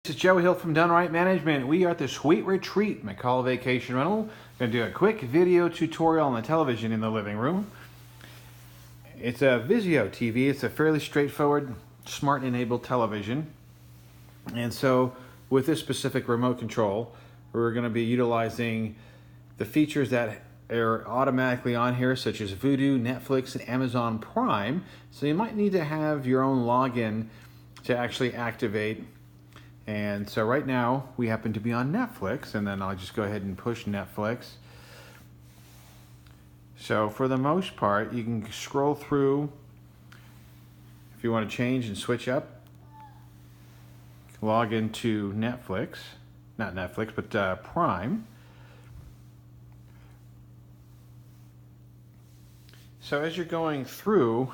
This is Joe Hill from DoneRight Management. We are at the Sweet Retreat McCall Vacation Rental. Going to do a quick video tutorial on the television in the living room. It's a Vizio TV. It's a fairly straightforward, smart enabled television. And so with this specific remote control, we're going to be utilizing the features that are automatically on here, such as Vudu, Netflix, and Amazon Prime. So you might need to have your own login to actually activate. And so right now we happen to be on Netflix, and then I'll just go ahead and push Netflix. So for the most part, you can scroll through if you want to change and switch up. Log into Netflix, not Netflix, but Prime. So as you're going through,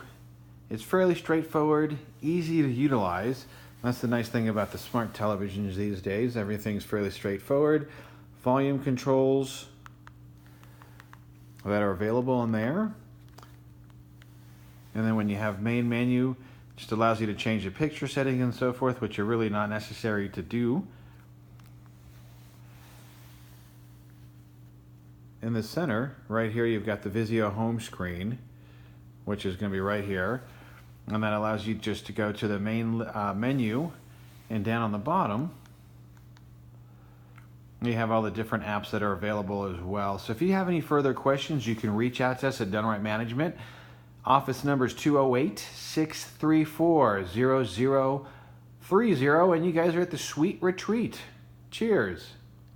it's fairly straightforward, easy to utilize. That's the nice thing about the smart televisions these days. Everything's fairly straightforward. Volume controls that are available in there. And then when you have main menu, it just allows you to change the picture setting and so forth, which are really not necessary to do. In the center, right here, you've got the Vizio home screen, which is going to be right here. And that allows you just to go to the main menu, and down on the bottom you have all the different apps that are available as well. So if you have any further questions, you can reach out to us at DoneRight Management. Office number is 208-634-0030, and you guys are at the Sweet Retreat. Cheers.